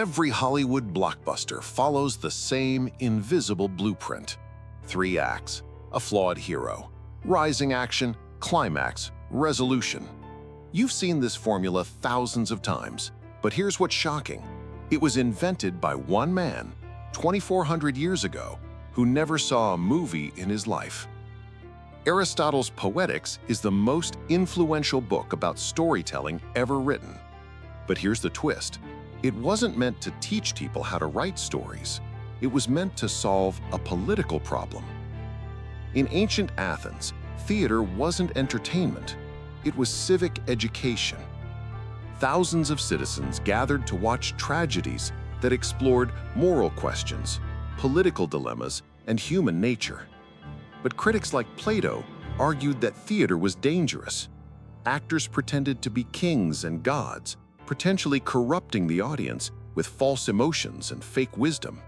Every Hollywood blockbuster follows the same invisible blueprint. 3 acts, a flawed hero, rising action, climax, resolution. You've seen this formula thousands of times, but here's what's shocking. It was invented by one man, 2,400 years ago, who never saw a movie in his life. Aristotle's Poetics is the most influential book about storytelling ever written. But here's the twist. It wasn't meant to teach people how to write stories. It was meant to solve a political problem. In ancient Athens, theater wasn't entertainment. It was civic education. Thousands of citizens gathered to watch tragedies that explored moral questions, political dilemmas, and human nature. But critics like Plato argued that theater was dangerous. Actors pretended to be kings and gods, potentially corrupting the audience with false emotions and fake wisdom.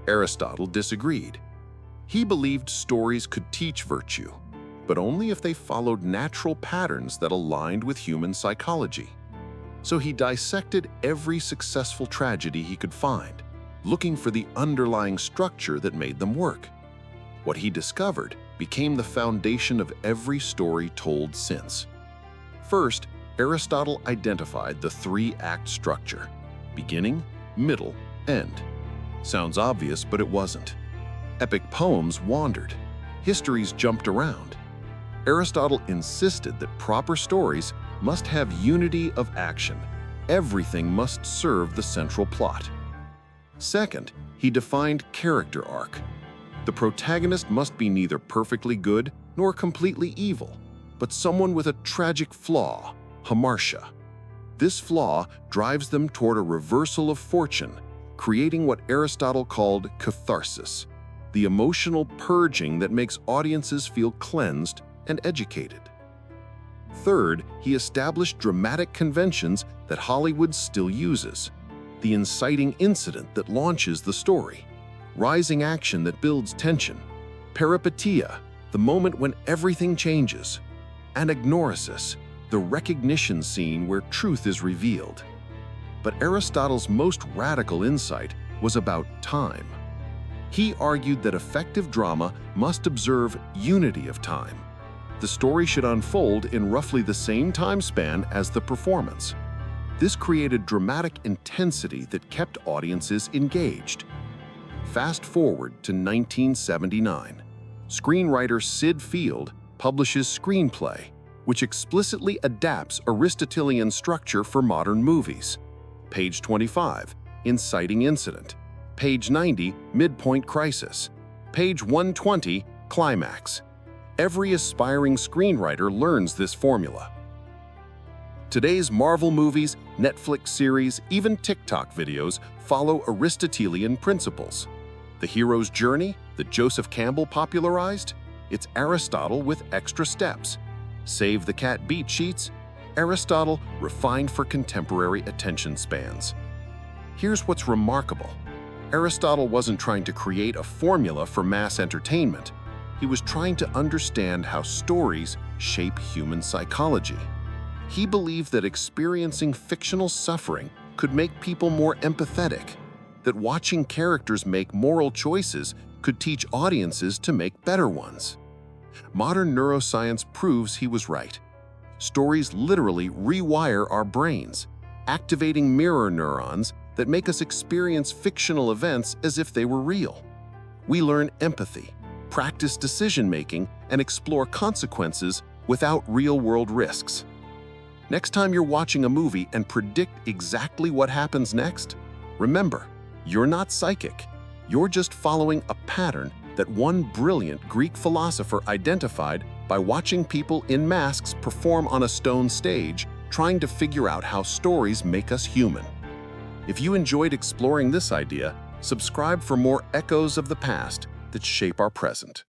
Aristotle disagreed. He believed stories could teach virtue, but only if they followed natural patterns that aligned with human psychology. So he dissected every successful tragedy he could find, looking for the underlying structure that made them work. What he discovered became the foundation of every story told since. First, Aristotle identified the 3-act structure: beginning, middle, end. Sounds obvious, but it wasn't. Epic poems wandered. Histories jumped around. Aristotle insisted that proper stories must have unity of action. Everything must serve the central plot. Second, he defined character arc. The protagonist must be neither perfectly good nor completely evil, but someone with a tragic flaw, hamartia. This flaw drives them toward a reversal of fortune, creating what Aristotle called catharsis, the emotional purging that makes audiences feel cleansed and educated. Third, he established dramatic conventions that Hollywood still uses: the inciting incident that launches the story, rising action that builds tension, peripeteia, the moment when everything changes, and anagnorisis, the recognition scene where truth is revealed. But Aristotle's most radical insight was about time. He argued that effective drama must observe unity of time. The story should unfold in roughly the same time span as the performance. This created dramatic intensity that kept audiences engaged. Fast forward to 1979. Screenwriter Sid Field publishes Screenplay, which explicitly adapts Aristotelian structure for modern movies. Page 25, inciting incident. Page 90, midpoint crisis. Page 120, climax. Every aspiring screenwriter learns this formula. Today's Marvel movies, Netflix series, even TikTok videos follow Aristotelian principles. The hero's journey that Joseph Campbell popularized? It's Aristotle with extra steps. Save the cat beat sheets? Aristotle refined for contemporary attention spans. Here's what's remarkable. Aristotle wasn't trying to create a formula for mass entertainment. He was trying to understand how stories shape human psychology. He believed that experiencing fictional suffering could make people more empathetic, that watching characters make moral choices could teach audiences to make better ones. Modern neuroscience proves he was right. Stories literally rewire our brains, activating mirror neurons that make us experience fictional events as if they were real. We learn empathy, practice decision-making, and explore consequences without real-world risks. Next time you're watching a movie and predict exactly what happens next, remember, you're not psychic. You're just following a pattern that one brilliant Greek philosopher identified by watching people in masks perform on a stone stage, trying to figure out how stories make us human. If you enjoyed exploring this idea, subscribe for more echoes of the past that shape our present.